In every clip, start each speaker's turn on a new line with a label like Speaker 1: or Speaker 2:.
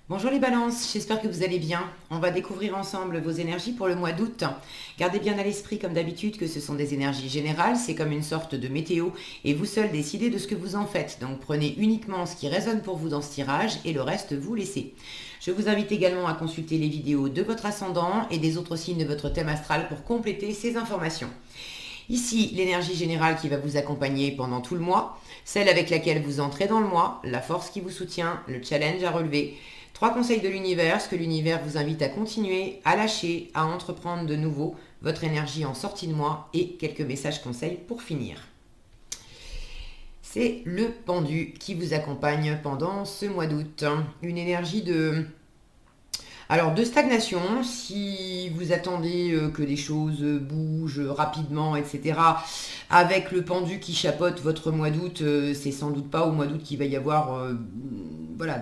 Speaker 1: Bonjour les balances, j'espère que vous allez bien. On va découvrir ensemble vos énergies pour le mois d'août. Gardez bien à l'esprit comme d'habitude que ce sont des énergies générales, c'est comme une sorte de météo et vous seul décidez de ce que vous en faites. Donc prenez uniquement ce qui résonne pour vous dans ce tirage et le reste vous laissez. Je vous invite également à consulter les vidéos de votre ascendant et des autres signes de votre thème astral pour compléter ces informations. Ici, l'énergie générale qui va vous accompagner pendant tout le mois, celle avec laquelle vous entrez dans le mois, la force qui vous soutient, le challenge à relever. 3 conseils de l'univers, ce que l'univers vous invite à continuer, à lâcher, à entreprendre de nouveau, votre énergie en sortie de mois et quelques messages conseils pour finir. C'est le pendu qui vous accompagne pendant ce mois d'août. Une énergie de stagnation, si vous attendez que les choses bougent rapidement, etc., avec le pendu qui chapeaute votre mois d'août, c'est sans doute pas au mois d'août qu'il va y avoir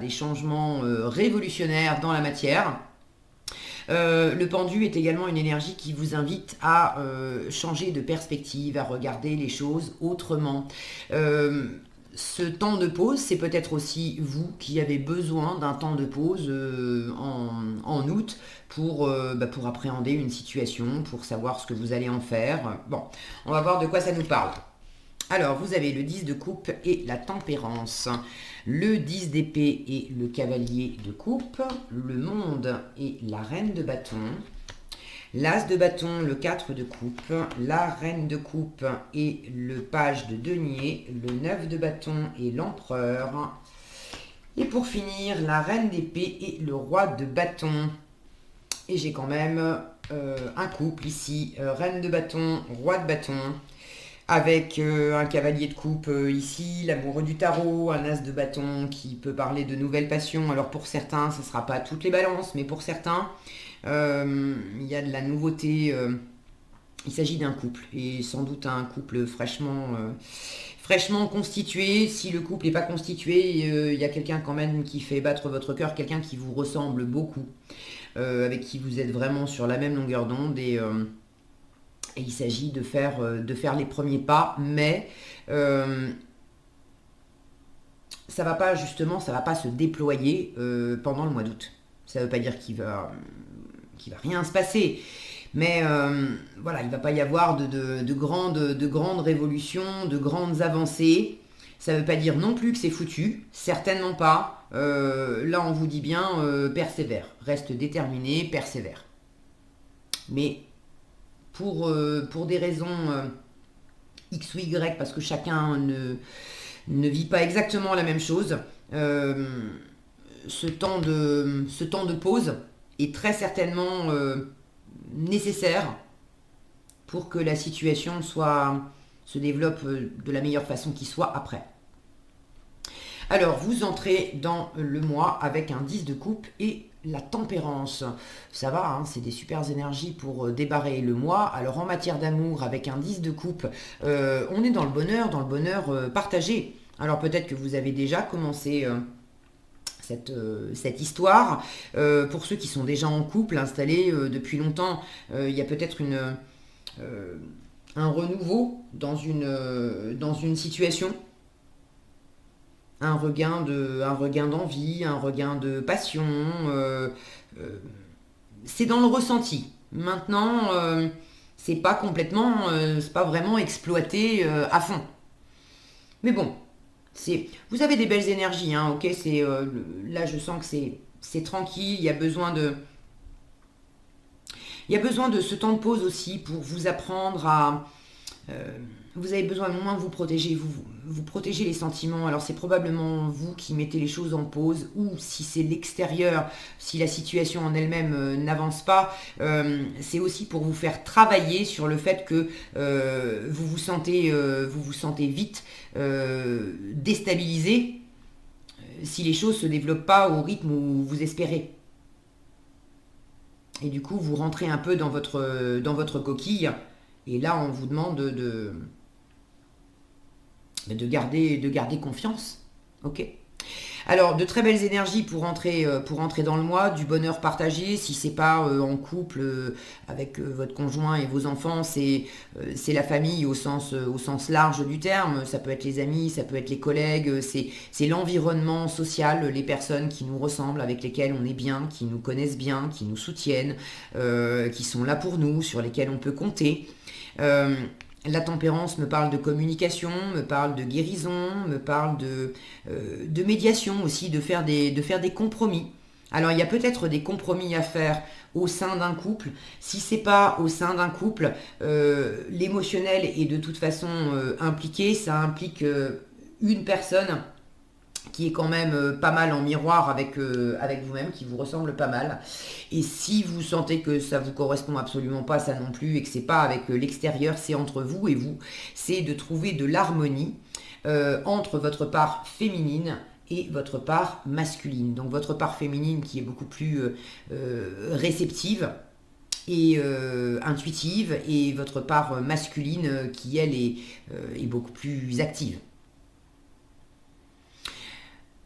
Speaker 1: des changements révolutionnaires dans la matière. Le pendu est également une énergie qui vous invite à changer de perspective, à regarder les choses autrement. Ce temps de pause, c'est peut-être aussi vous qui avez besoin d'un temps de pause en août pour appréhender une situation, pour savoir ce que vous allez en faire. Bon, on va voir de quoi ça nous parle. Alors, vous avez le 10 de coupe et la tempérance, le 10 d'épée et le cavalier de coupe, le monde et la reine de bâton, l'as de bâton, le 4 de coupe, la reine de coupe et le page de denier, le 9 de bâton et l'empereur. Et pour finir, la reine d'épée et le roi de bâton. Et j'ai quand même un couple ici, reine de bâton, roi de bâton, avec un cavalier de coupe ici, l'amoureux du tarot, un as de bâton qui peut parler de nouvelles passions. Alors pour certains, ce ne sera pas toutes les balances, mais pour certains, il y a de la nouveauté. Il s'agit d'un couple, et sans doute un couple fraîchement constitué. Si le couple n'est pas constitué, il y a quelqu'un quand même qui fait battre votre cœur, quelqu'un qui vous ressemble beaucoup, avec qui vous êtes vraiment sur la même longueur d'onde, et il s'agit de faire les premiers pas, mais ça va pas se déployer pendant le mois d'août. Ça ne veut pas dire qu'il va rien se passer, mais il va pas y avoir de grandes révolutions, de grandes avancées. Ça ne veut pas dire non plus que c'est foutu, certainement pas. Là, on vous dit bien, persévère, reste déterminé, persévère. Mais pour des raisons X ou Y, parce que chacun ne vit pas exactement la même chose, ce temps de pause est très certainement nécessaire pour que la situation se développe de la meilleure façon qui soit après. Alors, vous entrez dans le mois avec un 10 de coupe et la tempérance. Ça va, hein, c'est des super énergies pour débarrer le mois. Alors, en matière d'amour, avec un 10 de coupe, on est dans le bonheur partagé. Alors, peut-être que vous avez déjà commencé cette histoire. Pour ceux qui sont déjà en couple, installés depuis longtemps, il y a peut-être un renouveau dans une situation. Un regain d'envie, un regain de passion. C'est dans le ressenti. Maintenant, c'est pas vraiment exploité à fond. Mais bon, vous avez des belles énergies, hein, ok. Là, je sens que c'est tranquille. Il y a besoin de ce temps de pause aussi pour vous apprendre à. Vous avez besoin de moins vous protéger, vous protégez les sentiments. Alors c'est probablement vous qui mettez les choses en pause, ou si c'est l'extérieur, si la situation en elle-même n'avance pas, c'est aussi pour vous faire travailler sur le fait que vous vous sentez vite déstabilisé si les choses ne se développent pas au rythme où vous espérez. Et du coup, vous rentrez un peu dans votre coquille, et là, on vous demande de garder confiance. Ok. Alors, de très belles énergies pour entrer dans le mois, du bonheur partagé. Si c'est pas en couple avec votre conjoint et vos enfants, c'est la famille au sens large du terme. Ça peut être les amis, ça peut être les collègues, c'est l'environnement social, les personnes qui nous ressemblent, avec lesquelles on est bien, qui nous connaissent bien, qui nous soutiennent, qui sont là pour nous, sur lesquels on peut compter. Euh, la tempérance me parle de communication, me parle de guérison, me parle de médiation aussi, de faire des compromis. Alors il y a peut-être des compromis à faire au sein d'un couple. Si c'est pas au sein d'un couple, l'émotionnel est de toute façon impliqué. Ça implique une personne qui est quand même pas mal en miroir avec vous-même, qui vous ressemble pas mal. Et si vous sentez que ça vous correspond absolument pas, ça non plus, et que c'est pas avec l'extérieur, c'est entre vous et vous, c'est de trouver de l'harmonie entre votre part féminine et votre part masculine. Donc votre part féminine qui est beaucoup plus réceptive et intuitive, et votre part masculine qui elle est beaucoup plus active.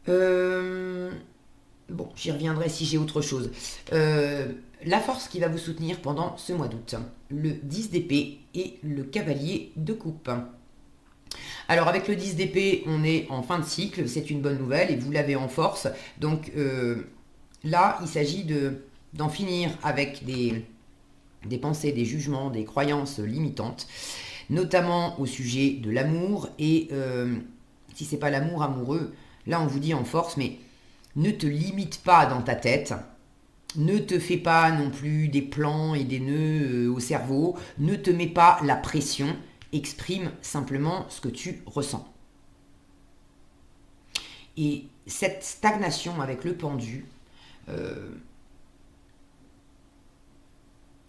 Speaker 1: Euh, Bon, j'y reviendrai si j'ai autre chose. La force qui va vous soutenir pendant ce mois d'août. Le 10 d'épée et le cavalier de coupe. Alors avec le 10 d'épée, on est en fin de cycle, c'est une bonne nouvelle et vous l'avez en force. Donc là, il s'agit d'en finir avec des pensées, des jugements, des croyances limitantes, notamment au sujet de l'amour. Et si c'est pas l'amour amoureux, là on vous dit en force, mais ne te limite pas dans ta tête. Ne te fais pas non plus des plans et des nœuds au cerveau. Ne te mets pas la pression. Exprime simplement ce que tu ressens. Et cette stagnation avec le pendu,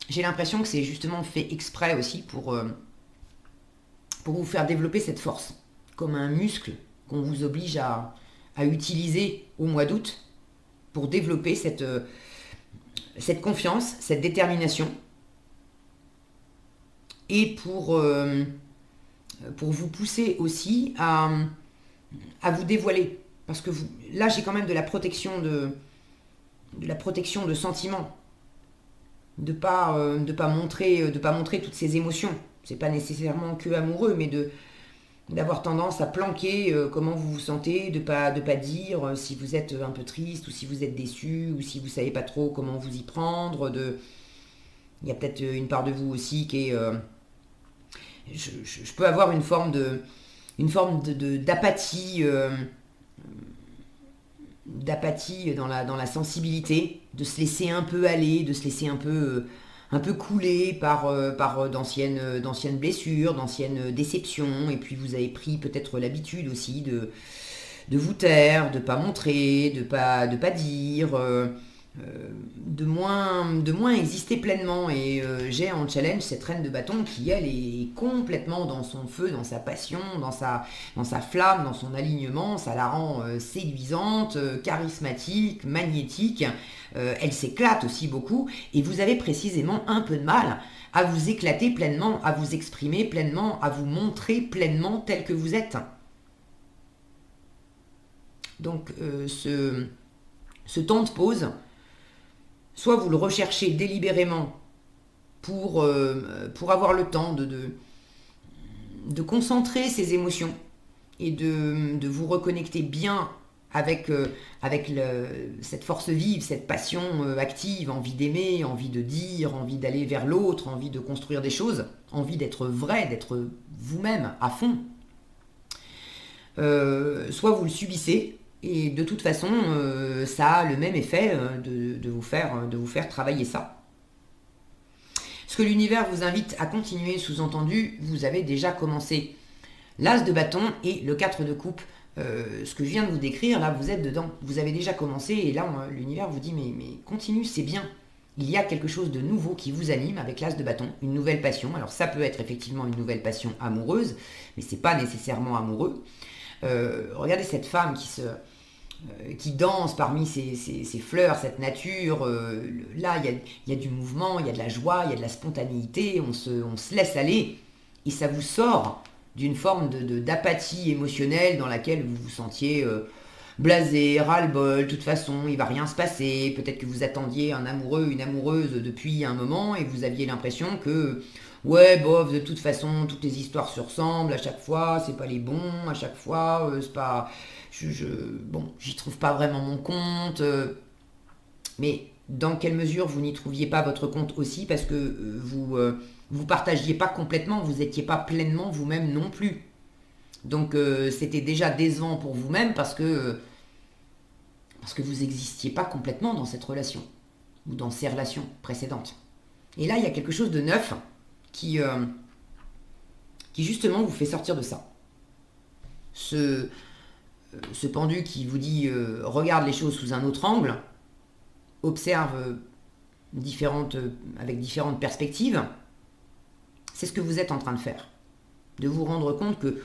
Speaker 1: j'ai l'impression que c'est justement fait exprès aussi pour vous faire développer cette force. Comme un muscle qu'on vous oblige à utiliser au mois d'août pour développer cette confiance, cette détermination, et pour vous pousser aussi à vous dévoiler. Parce que là, j'ai quand même de la protection de sentiments, de pas montrer toutes ces émotions. C'est pas nécessairement que amoureux, mais d'avoir tendance à planquer comment vous vous sentez, de pas dire si vous êtes un peu triste, ou si vous êtes déçu, ou si vous savez pas trop comment vous y prendre. Il y a peut-être une part de vous aussi qui est je peux avoir d'apathie, d'apathie dans la sensibilité, de se laisser un peu aller, de se laisser un peu couler par d'anciennes blessures, d'anciennes déceptions. Et puis vous avez pris peut-être l'habitude aussi de vous taire, de pas montrer, de pas dire, de moins exister pleinement. Et j'ai en challenge cette reine de bâton qui, elle, est complètement dans son feu, dans sa passion, dans sa flamme, dans son alignement. Ça la rend séduisante, charismatique, magnétique. Elle s'éclate aussi beaucoup. Et vous avez précisément un peu de mal à vous éclater pleinement, à vous exprimer pleinement, à vous montrer pleinement tel que vous êtes. Donc ce temps de pause, soit vous le recherchez délibérément pour avoir le temps de concentrer ses émotions et de vous reconnecter bien avec cette force vive, cette passion active, envie d'aimer, envie de dire, envie d'aller vers l'autre, envie de construire des choses, envie d'être vrai, d'être vous-même à fond. Soit vous le subissez, et de toute façon, ça a le même effet de vous faire travailler ça. Ce que l'univers vous invite à continuer, sous-entendu, vous avez déjà commencé. L'as de bâton et le 4 de coupe, ce que je viens de vous décrire, là, vous êtes dedans. Vous avez déjà commencé, et là, l'univers vous dit, mais continue, c'est bien. Il y a quelque chose de nouveau qui vous anime avec l'as de bâton, une nouvelle passion. Alors ça peut être effectivement une nouvelle passion amoureuse, mais c'est pas nécessairement amoureux. Regardez cette femme qui danse parmi ces fleurs, cette nature. Là, il y a du mouvement, il y a de la joie, il y a de la spontanéité, on se laisse aller, et ça vous sort d'une forme d'apathie émotionnelle dans laquelle vous vous sentiez blasé, ras-le-bol, de toute façon, il va rien se passer. Peut-être que vous attendiez un amoureux, une amoureuse depuis un moment et vous aviez l'impression que, ouais, bof, de toute façon, toutes les histoires se ressemblent à chaque fois, c'est pas les bons, à chaque fois, c'est pas. Bon, j'y trouve pas vraiment mon compte. Mais dans quelle mesure vous n'y trouviez pas votre compte aussi parce que vous partagiez pas complètement, vous n'étiez pas pleinement vous-même non plus. Donc c'était déjà décevant pour vous-même parce que vous n'existiez pas complètement dans cette relation ou dans ces relations précédentes. Et là, il y a quelque chose de neuf qui, euh, qui justement vous fait sortir de ça. Ce, ce pendu qui vous dit regarde les choses sous un autre angle, observe avec différentes perspectives, c'est ce que vous êtes en train de faire. De vous rendre compte que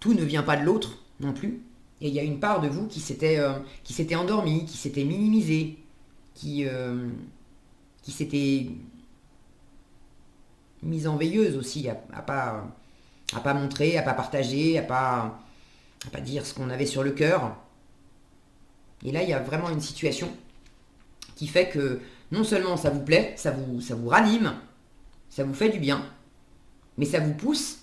Speaker 1: tout ne vient pas de l'autre non plus. Et il y a une part de vous qui s'était endormie, qui s'était minimisée, qui s'était mise en veilleuse aussi, à pas montrer, à pas partager, à pas dire ce qu'on avait sur le cœur. Et là, il y a vraiment une situation qui fait que non seulement ça vous plaît, ça vous ranime, ça vous fait du bien, mais ça vous pousse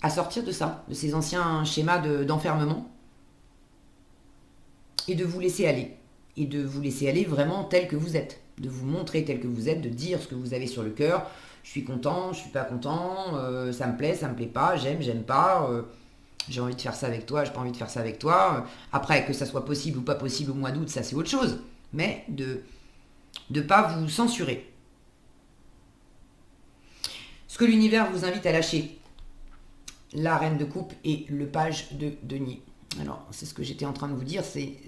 Speaker 1: à sortir de ça, de ces anciens schémas d'enfermement, et de vous laisser aller. Et de vous laisser aller vraiment tel que vous êtes. De vous montrer tel que vous êtes, de dire ce que vous avez sur le cœur. Je suis content, je suis pas content, ça me plaît pas, j'aime pas, j'ai envie de faire ça avec toi, j'ai pas envie de faire ça avec toi. Après, que ça soit possible ou pas possible au mois d'août, ça c'est autre chose. Mais de ne pas vous censurer. Ce que l'univers vous invite à lâcher, la reine de coupe et le page de denier. Alors, c'est ce que j'étais en train de vous dire,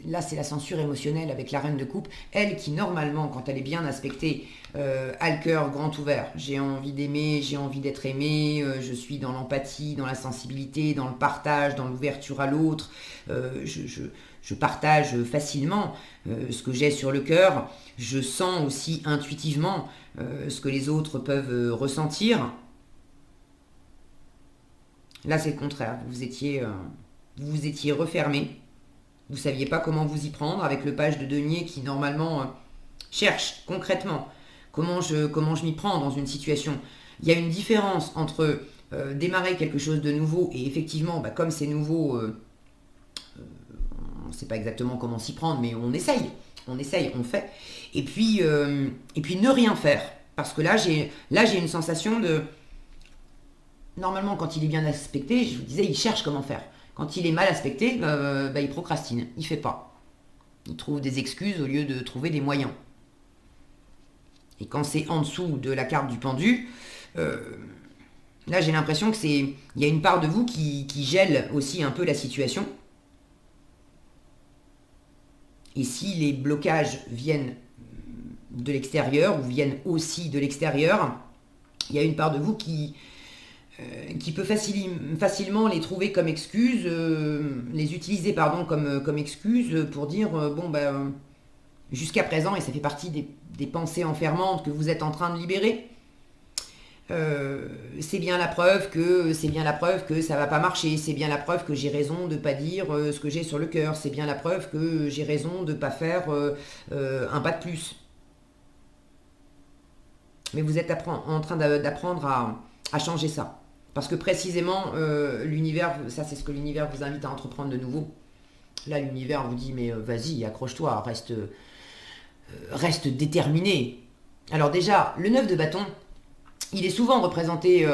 Speaker 1: là c'est la censure émotionnelle avec la reine de coupe, elle qui normalement, quand elle est bien aspectée, a le cœur grand ouvert. J'ai envie d'aimer, j'ai envie d'être aimé, je suis dans l'empathie, dans la sensibilité, dans le partage, dans l'ouverture à l'autre, je partage facilement ce que j'ai sur le cœur, je sens aussi intuitivement ce que les autres peuvent ressentir. Là c'est le contraire, vous vous étiez refermé, vous ne saviez pas comment vous y prendre avec le page de denier qui normalement cherche concrètement comment je m'y prends dans une situation. Il y a une différence entre démarrer quelque chose de nouveau et effectivement, comme c'est nouveau, on ne sait pas exactement comment s'y prendre, mais on essaye, on fait. Et puis ne rien faire. Parce que là, j'ai une sensation de... Normalement, quand il est bien aspecté, je vous disais, il cherche comment faire. Quand il est mal aspecté, il procrastine, il fait pas. Il trouve des excuses au lieu de trouver des moyens. Et quand c'est en dessous de la carte du pendu, là j'ai l'impression que il y a une part de vous qui gèle aussi un peu la situation. Et si les blocages viennent de l'extérieur ou viennent aussi de l'extérieur, il y a une part de vous qui peut facilement les trouver comme excuses, les utiliser comme excuses pour dire jusqu'à présent, et ça fait partie des pensées enfermantes que vous êtes en train de libérer, c'est bien la preuve que ça va pas marcher, c'est bien la preuve que j'ai raison de pas dire ce que j'ai sur le cœur, c'est bien la preuve que j'ai raison de pas faire un pas de plus. Mais vous êtes en train d'apprendre à changer ça. Parce que précisément, l'univers, ça c'est ce que l'univers vous invite à entreprendre de nouveau. Là, l'univers vous dit, mais vas-y, accroche-toi, reste déterminé. Alors déjà, le 9 de bâton, il est souvent représenté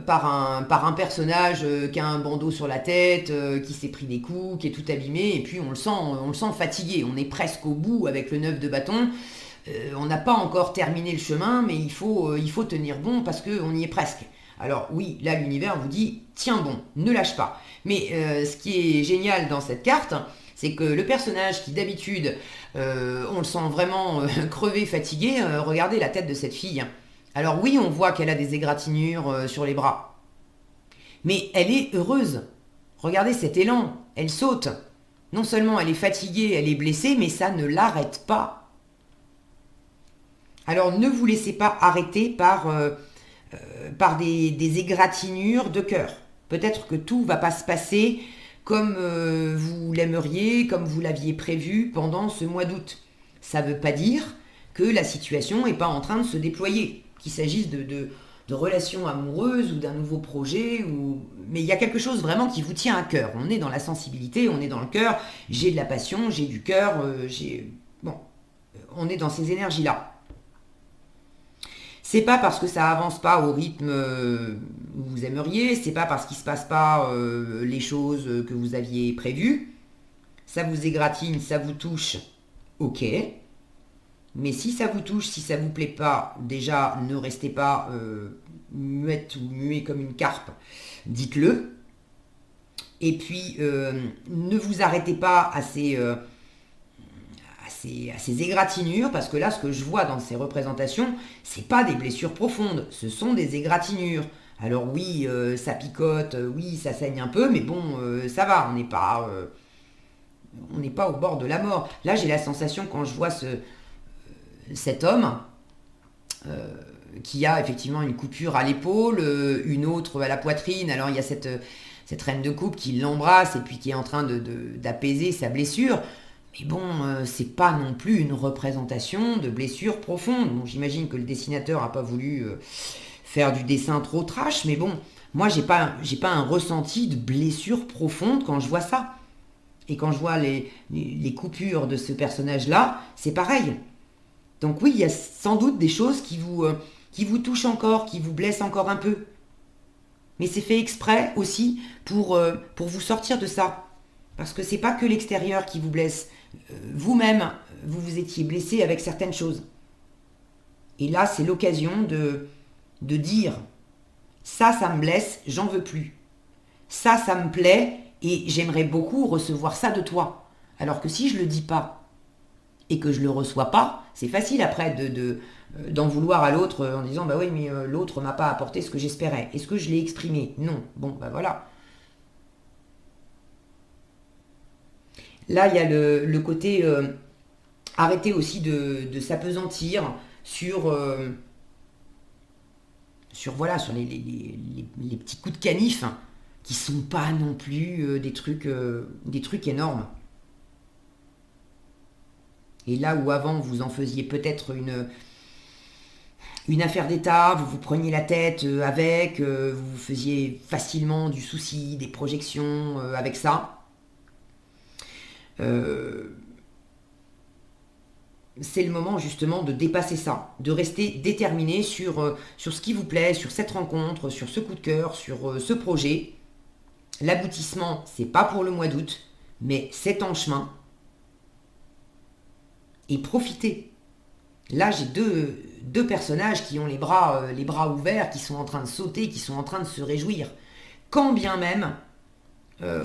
Speaker 1: par un personnage qui a un bandeau sur la tête, qui s'est pris des coups, qui est tout abîmé, et puis on le sent fatigué. On est presque au bout avec le 9 de bâton. On n'a pas encore terminé le chemin, mais il faut tenir bon parce qu'on y est presque. Alors oui, là l'univers vous dit, tiens bon, ne lâche pas. Mais ce qui est génial dans cette carte, c'est que le personnage qui d'habitude, on le sent vraiment crevé, fatigué, regardez la tête de cette fille. Alors oui, on voit qu'elle a des égratignures sur les bras. Mais elle est heureuse. Regardez cet élan, elle saute. Non seulement elle est fatiguée, elle est blessée, mais ça ne l'arrête pas. Alors ne vous laissez pas arrêter par des égratignures de cœur. Peut-être que tout ne va pas se passer comme vous l'aimeriez, comme vous l'aviez prévu pendant ce mois d'août. Ça ne veut pas dire que la situation n'est pas en train de se déployer, qu'il s'agisse de relations amoureuses ou d'un nouveau projet, mais il y a quelque chose vraiment qui vous tient à cœur. On est dans la sensibilité, on est dans le cœur, j'ai de la passion, j'ai du cœur, Bon, on est dans ces énergies-là. C'est pas parce que ça avance pas au rythme où vous aimeriez, c'est pas parce qu'il se passe pas les choses que vous aviez prévues. Ça vous égratigne, ça vous touche, ok. Mais si ça vous touche, si ça vous plaît pas, déjà ne restez pas muette ou muet comme une carpe, dites-le. Et puis ne vous arrêtez pas à ces égratignures, parce que là, ce que je vois dans ces représentations, c'est pas des blessures profondes, ce sont des égratignures. Alors oui, ça picote, oui, ça saigne un peu, mais bon, ça va, on n'est pas au bord de la mort. Là, j'ai la sensation, quand je vois cet homme, qui a effectivement une coupure à l'épaule, une autre à la poitrine, alors il y a cette reine de coupe qui l'embrasse et puis qui est en train d'apaiser sa blessure. Mais bon, c'est pas non plus une représentation de blessure profonde. Bon, j'imagine que le dessinateur n'a pas voulu faire du dessin trop trash, mais bon, moi j'ai pas un ressenti de blessure profonde quand je vois ça. Et quand je vois les coupures de ce personnage-là, c'est pareil. Donc oui, il y a sans doute des choses qui vous touchent encore, qui vous blessent encore un peu. Mais c'est fait exprès aussi pour vous sortir de ça. Parce que c'est pas que l'extérieur qui vous blesse. Vous-même, vous vous étiez blessé avec certaines choses. Et là, c'est l'occasion de dire, ça me blesse, j'en veux plus. Ça me plaît et j'aimerais beaucoup recevoir ça de toi. Alors que si je le dis pas et que je le reçois pas, c'est facile après d'en vouloir à l'autre en disant, bah oui, mais l'autre m'a pas apporté ce que j'espérais. Est-ce que je l'ai exprimé? Non. Bon, bah voilà. Là, il y a le côté arrêter aussi de s'apesantir voilà, sur les petits coups de canif, hein, qui sont pas non plus des trucs énormes. Et là où avant vous en faisiez peut-être une affaire d'État, vous vous preniez la tête vous vous faisiez facilement du souci, des projections avec ça. C'est le moment justement de dépasser ça, de rester déterminé sur ce qui vous plaît, sur cette rencontre, sur ce coup de cœur, sur ce projet. L'aboutissement, c'est pas pour le mois d'août, mais c'est en chemin. Et profitez. Là, j'ai deux personnages qui ont les bras ouverts, qui sont en train de sauter, qui sont en train de se réjouir. Quand bien même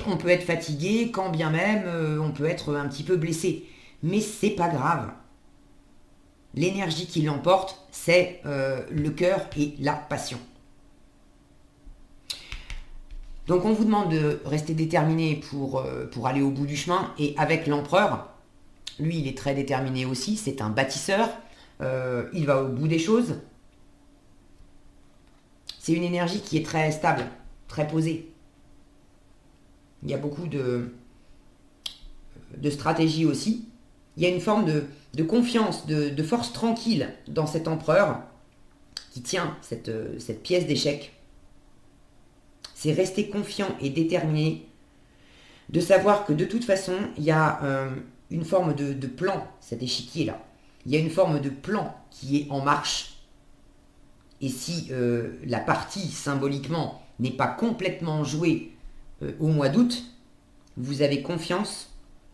Speaker 1: on peut être fatigué, quand bien même on peut être un petit peu blessé. Mais c'est pas grave. L'énergie qui l'emporte, c'est le cœur et la passion. Donc on vous demande de rester déterminé pour aller au bout du chemin. Et avec l'empereur, lui il est très déterminé aussi, c'est un bâtisseur. Il va au bout des choses. C'est une énergie qui est très stable, très posée. Il y a beaucoup de stratégie aussi. Il y a une forme de confiance, de force tranquille dans cet empereur qui tient cette pièce d'échec. C'est rester confiant et déterminé, de savoir que de toute façon, il y a une forme de plan, cet échiquier-là. Il y a une forme de plan qui est en marche. Et si la partie, symboliquement, n'est pas complètement jouée au mois d'août, vous avez confiance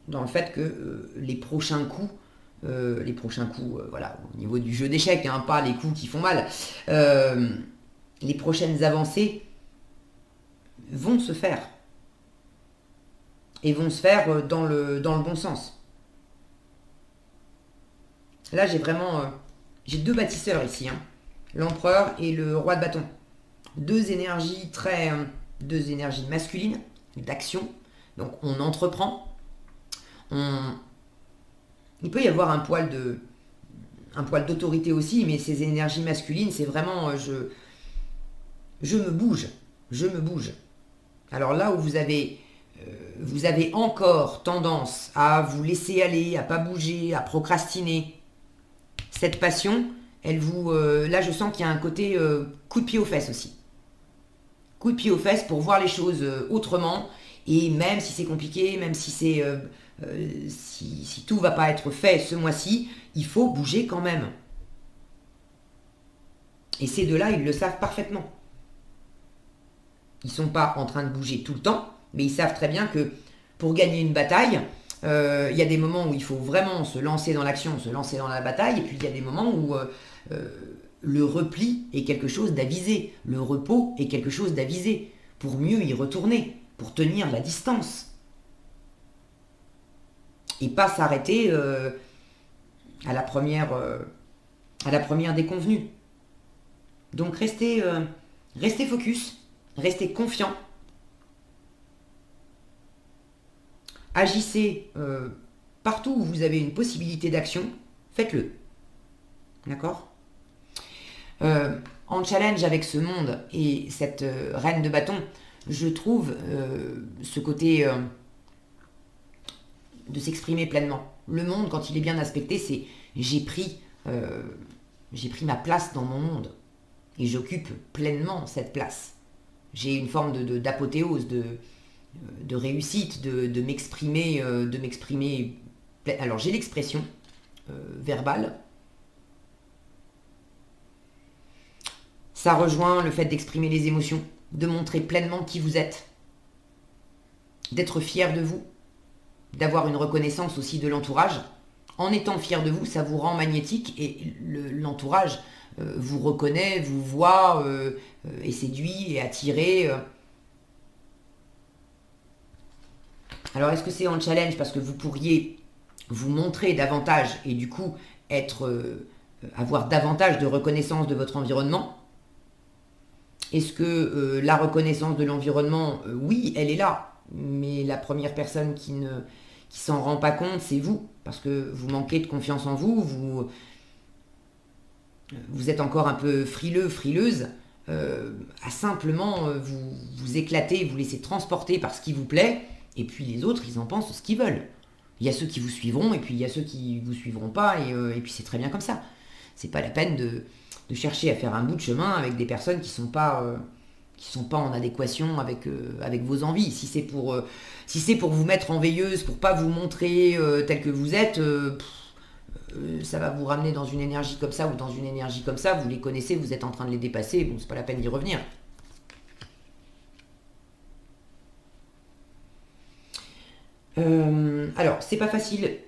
Speaker 1: dans le fait que les prochains coups, voilà, au niveau du jeu d'échecs, hein, pas les coups qui font mal, les prochaines avancées vont se faire. Et vont se faire dans le bon sens. Là, j'ai deux bâtisseurs ici, hein, l'empereur et le roi de bâton. Deux énergies masculines, d'action. Donc on entreprend. Il peut y avoir un poil d'autorité aussi, mais ces énergies masculines, c'est vraiment je me bouge. Alors là où vous avez vous avez encore tendance à vous laisser aller, à pas bouger, à procrastiner, cette passion, elle vous... là, je sens qu'il y a un côté coup de pied aux fesses aussi. Coup de pied aux fesses pour voir les choses autrement. Et même si c'est compliqué, même si si tout va pas être fait ce mois-ci, il faut bouger quand même. Et ces deux-là, ils le savent parfaitement. Ils sont pas en train de bouger tout le temps, mais ils savent très bien que pour gagner une bataille, il y a des moments où il faut vraiment se lancer dans l'action, se lancer dans la bataille, et puis il y a des moments où le repli est quelque chose d'avisé, le repos est quelque chose d'avisé, pour mieux y retourner, pour tenir la distance. Et pas s'arrêter à la première déconvenue. Donc restez focus, restez confiant, agissez partout où vous avez une possibilité d'action, faites-le. D'accord En challenge avec ce monde et cette reine de bâton, je trouve ce côté de s'exprimer pleinement. Le monde, quand il est bien aspecté, c'est j'ai pris ma place dans mon monde et j'occupe pleinement cette place. J'ai une forme d'apothéose, de réussite, de m'exprimer, Alors j'ai l'expression verbale. Ça rejoint le fait d'exprimer les émotions, de montrer pleinement qui vous êtes, d'être fier de vous, d'avoir une reconnaissance aussi de l'entourage. En étant fier de vous, ça vous rend magnétique et l'entourage vous reconnaît, vous voit, est séduit et attiré. Alors est-ce que c'est en challenge parce que vous pourriez vous montrer davantage et du coup avoir davantage de reconnaissance de votre environnement? Est-ce que la reconnaissance de l'environnement, oui, elle est là, mais la première personne qui s'en rend pas compte, c'est vous, parce que vous manquez de confiance en vous, vous êtes encore un peu frileux, frileuse, à simplement vous éclater, vous laisser transporter par ce qui vous plaît, et puis les autres, ils en pensent ce qu'ils veulent. Il y a ceux qui vous suivront, et puis il y a ceux qui vous suivront pas, et puis c'est très bien comme ça. C'est pas la peine de chercher à faire un bout de chemin avec des personnes qui sont pas en adéquation avec vos envies. Si c'est pour vous mettre en veilleuse, pour pas vous montrer tel que vous êtes, ça va vous ramener dans une énergie comme ça ou dans une énergie comme ça. Vous les connaissez, vous êtes en train de les dépasser. Bon, c'est pas la peine d'y revenir. Alors, c'est pas facile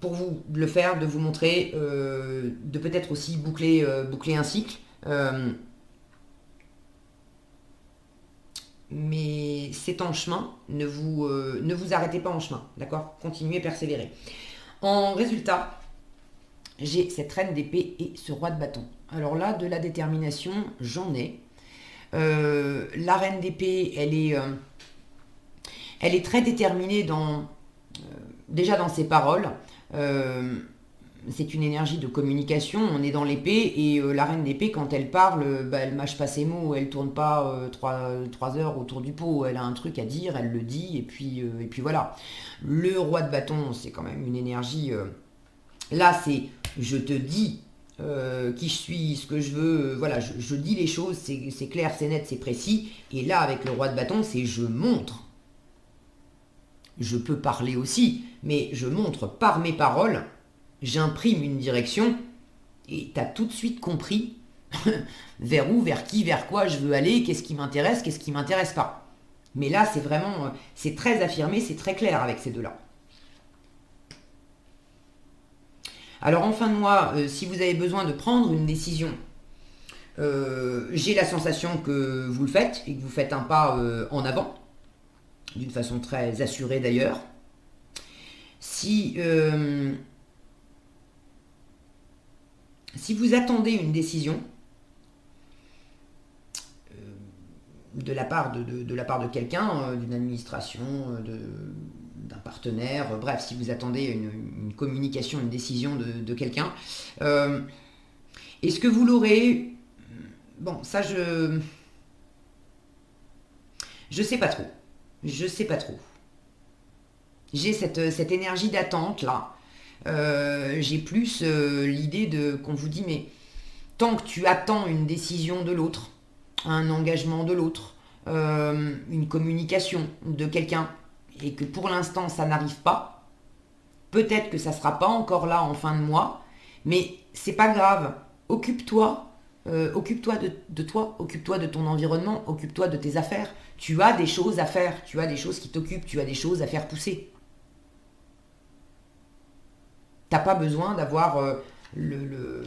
Speaker 1: pour vous de le faire, de vous montrer, de peut-être aussi boucler un cycle. Mais c'est en chemin, ne vous arrêtez pas en chemin, d'accord? Continuez, persévérez. En résultat, j'ai cette reine d'épée et ce roi de bâton. Alors là, de la détermination, j'en ai. La reine d'épée, elle est très déterminée déjà dans ses paroles. C'est une énergie de communication, on est dans l'épée, et la reine d'épée, quand elle parle, elle mâche pas ses mots, elle tourne pas 3 heures autour du pot, elle a un truc à dire, elle le dit, et puis voilà. Le roi de bâton, c'est quand même une énergie... là, c'est je te dis qui je suis, ce que je veux, voilà, je dis les choses, c'est clair, c'est net, c'est précis, et là, avec le roi de bâton, c'est je montre. Je peux parler aussi, mais je montre par mes paroles, j'imprime une direction, et tu as tout de suite compris vers où, vers qui, vers quoi je veux aller, qu'est-ce qui m'intéresse pas. Mais là, c'est vraiment, c'est très affirmé, c'est très clair avec ces deux-là. Alors en fin de mois, si vous avez besoin de prendre une décision, j'ai la sensation que vous le faites, et que vous faites un pas en avant, d'une façon très assurée d'ailleurs. Si vous attendez une décision de la part de quelqu'un, d'une administration, d'un partenaire, bref, si vous attendez une communication, une décision de quelqu'un, est-ce que vous l'aurez? Bon, ça je sais pas trop. Je sais pas trop. J'ai cette énergie d'attente là. J'ai plus l'idée de qu'on vous dit, mais tant que tu attends une décision de l'autre, un engagement de l'autre, une communication de quelqu'un, et que pour l'instant ça n'arrive pas, peut-être que ça ne sera pas encore là en fin de mois, mais c'est pas grave. Occupe-toi, occupe-toi de toi, occupe-toi de ton environnement, occupe-toi de tes affaires. Tu as des choses à faire, tu as des choses qui t'occupent, tu as des choses à faire pousser. T'as pas besoin d'avoir le,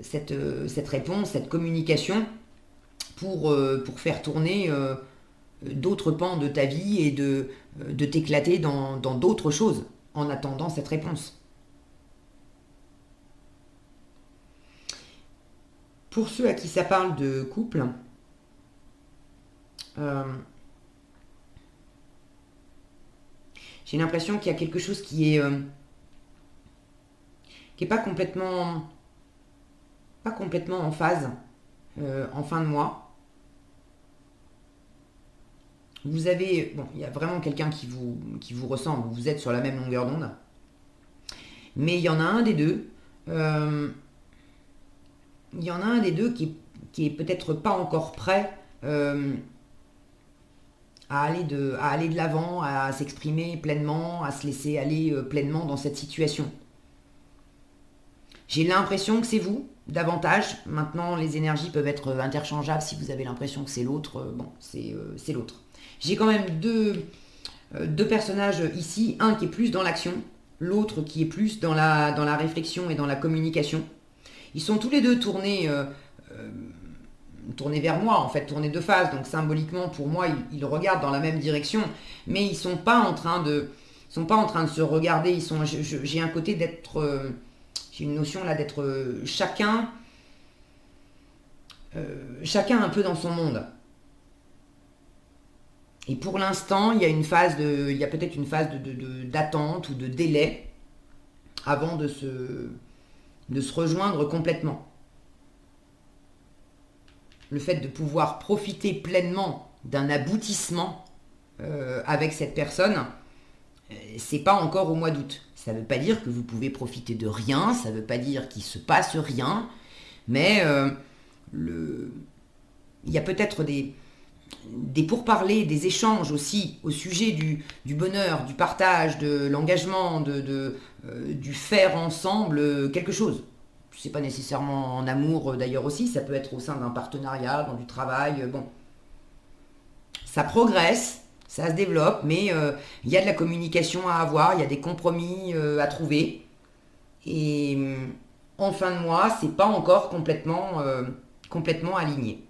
Speaker 1: cette réponse, cette communication pour faire tourner d'autres pans de ta vie et de t'éclater dans d'autres choses en attendant cette réponse. Pour ceux à qui ça parle de couple, euh, j'ai l'impression qu'il y a quelque chose qui est pas complètement en phase en fin de mois. Vous avez, bon, il y a vraiment quelqu'un qui vous ressemble, vous êtes sur la même longueur d'onde, mais euh, il y en a un des deux qui est peut-être pas encore prêt à aller de l'avant, à s'exprimer pleinement, à se laisser aller pleinement dans cette situation. J'ai l'impression que c'est vous, davantage. Maintenant, les énergies peuvent être interchangeables. Si vous avez l'impression que c'est l'autre, bon, c'est l'autre. J'ai quand même deux personnages ici. Un qui est plus dans l'action, l'autre qui est plus dans la réflexion et dans la communication. Ils sont tous les deux tournés vers moi, en fait, tournés de face. Donc symboliquement, pour moi, ils regardent dans la même direction. Mais ils sont pas en train de se regarder. J'ai un côté d'être... j'ai une notion là d'être chacun un peu dans son monde. Et pour l'instant, il y a peut-être une phase d'attente ou de délai avant de se rejoindre complètement. Le fait de pouvoir profiter pleinement d'un aboutissement avec cette personne, c'est pas encore au mois d'août. Ça ne veut pas dire que vous pouvez profiter de rien, ça ne veut pas dire qu'il se passe rien, mais il y a peut-être des pourparlers, des échanges aussi au sujet du bonheur, du partage, de l'engagement, du faire ensemble quelque chose. C'est pas nécessairement en amour d'ailleurs aussi, ça peut être au sein d'un partenariat, dans du travail, bon. Ça progresse, ça se développe, mais il y a de la communication à avoir, il y a des compromis à trouver. Et en fin de mois, c'est pas encore complètement aligné.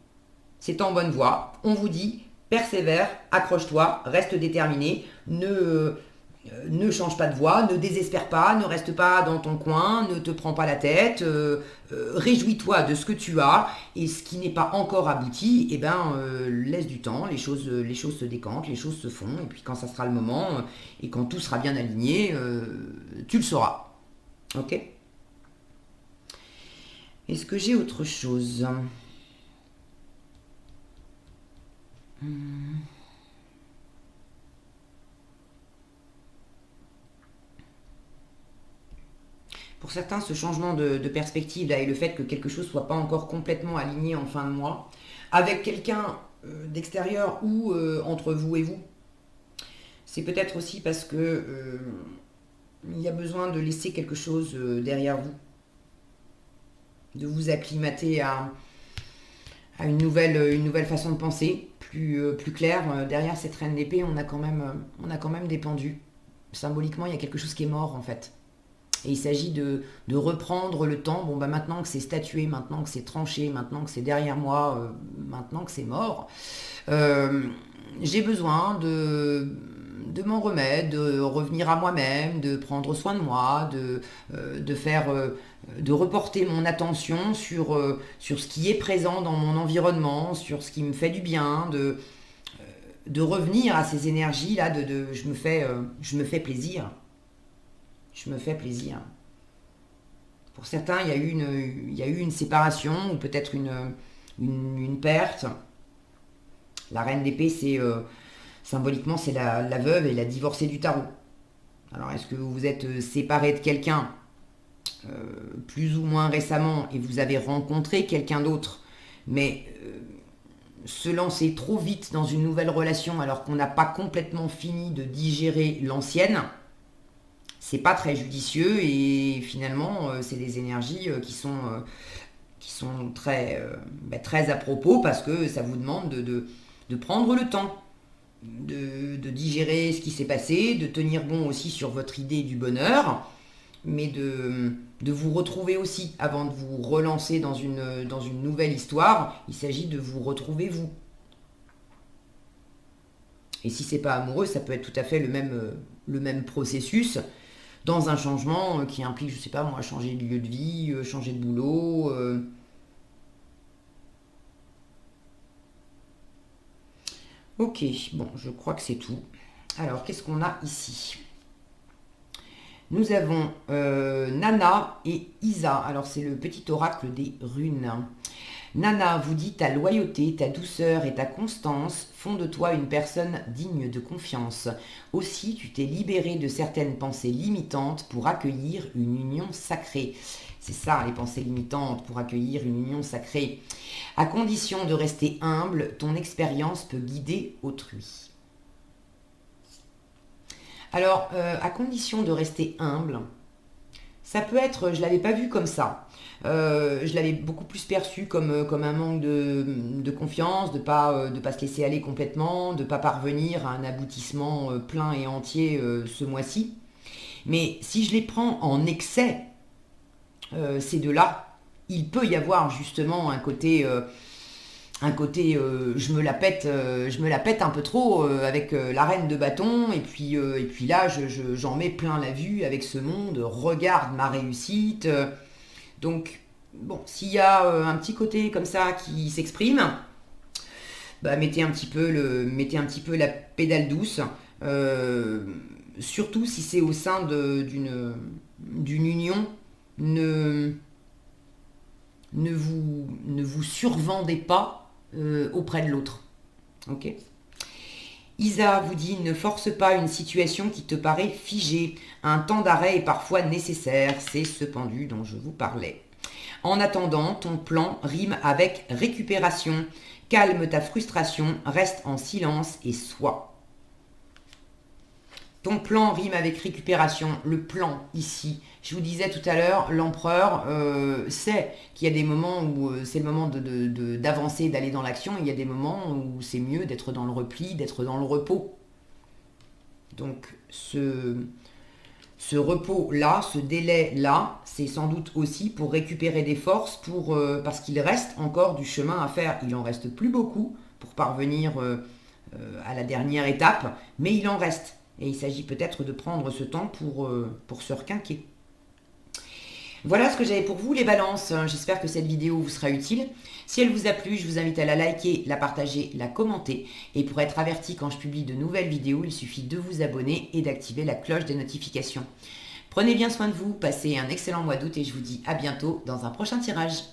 Speaker 1: C'est en bonne voie. On vous dit, persévère, accroche-toi, reste déterminé, ne change pas de voie, ne désespère pas, ne reste pas dans ton coin, ne te prends pas la tête, réjouis-toi de ce que tu as, et ce qui n'est pas encore abouti, eh ben, laisse du temps, les choses se décantent, les choses se font, et puis quand ça sera le moment, et quand tout sera bien aligné, tu le sauras. Ok? Est-ce que j'ai autre chose? Pour certains, ce changement de perspective là, et le fait que quelque chose soit pas encore complètement aligné en fin de mois, avec quelqu'un d'extérieur ou entre vous et vous, c'est peut-être aussi parce que il y a besoin de laisser quelque chose derrière vous, de vous acclimater à une nouvelle façon de penser, plus claire. Derrière cette reine d'épée, on a quand même des pendus. Symboliquement, il y a quelque chose qui est mort en fait. Et il s'agit de reprendre le temps. Bon, bah maintenant que c'est statué, maintenant que c'est tranché, maintenant que c'est derrière moi, maintenant que c'est mort, euh, j'ai besoin de m'en remettre, de revenir à moi-même, de prendre soin de moi, de reporter mon attention sur ce qui est présent dans mon environnement, sur ce qui me fait du bien, de revenir à ces énergies-là, je me fais plaisir. Je me fais plaisir. Pour certains, il y a eu une séparation ou peut-être une perte. La reine d'épée, Symboliquement, c'est la veuve et la divorcée du tarot. Alors, est-ce que vous vous êtes séparé de quelqu'un plus ou moins récemment et vous avez rencontré quelqu'un d'autre, mais se lancer trop vite dans une nouvelle relation alors qu'on n'a pas complètement fini de digérer l'ancienne, c'est pas très judicieux et finalement, c'est des énergies qui sont très à propos parce que ça vous demande de prendre le temps de digérer ce qui s'est passé, de tenir bon aussi sur votre idée du bonheur, mais de vous retrouver aussi avant de vous relancer dans une nouvelle histoire. Il s'agit de vous retrouver vous. Et si c'est pas amoureux, ça peut être tout à fait le même processus dans un changement qui implique, je sais pas moi, changer de lieu de vie, changer de boulot. Ok, bon, je crois que c'est tout. Alors, qu'est-ce qu'on a ici? Nous avons Nana et Isa. Alors, c'est le petit oracle des runes. Nana vous dit ta loyauté, ta douceur et ta constance font de toi une personne digne de confiance. Aussi, tu t'es libéré de certaines pensées limitantes pour accueillir une union sacrée. C'est ça, les pensées limitantes pour accueillir une union sacrée. À condition de rester humble, ton expérience peut guider autrui. Alors, à condition de rester humble, ça peut être, je ne l'avais pas vu comme ça. Je l'avais beaucoup plus perçu comme un manque de confiance, de pas se laisser aller complètement, de ne pas parvenir à un aboutissement plein et entier ce mois-ci. Mais si je les prends en excès, ces deux-là, il peut y avoir justement je me la pète un peu trop avec la reine de bâton et puis là j'en mets plein la vue avec ce monde, regarde ma réussite. Donc bon, s'il y a un petit côté comme ça qui s'exprime, bah, mettez un petit peu la pédale douce, surtout si c'est au sein d'une union. Ne vous survendez pas auprès de l'autre. Ok. Isa vous dit ne force pas une situation qui te paraît figée. Un temps d'arrêt est parfois nécessaire. C'est ce pendu dont je vous parlais. En attendant, ton plan rime avec récupération. Calme ta frustration, reste en silence et sois. Ton plan rime avec récupération. Le plan ici, je vous disais tout à l'heure, l'empereur sait qu'il y a des moments où c'est le moment d'avancer, d'aller dans l'action. Il y a des moments où c'est mieux d'être dans le repli, d'être dans le repos. Donc ce repos-là, ce délai-là, c'est sans doute aussi pour récupérer des forces, parce qu'il reste encore du chemin à faire. Il en reste plus beaucoup pour parvenir à la dernière étape, mais il en reste. Et il s'agit peut-être de prendre ce temps pour se requinquer. Voilà ce que j'avais pour vous les balances. J'espère que cette vidéo vous sera utile. Si elle vous a plu, je vous invite à la liker, la partager, la commenter. Et pour être averti quand je publie de nouvelles vidéos, il suffit de vous abonner et d'activer la cloche des notifications. Prenez bien soin de vous, passez un excellent mois d'août et je vous dis à bientôt dans un prochain tirage.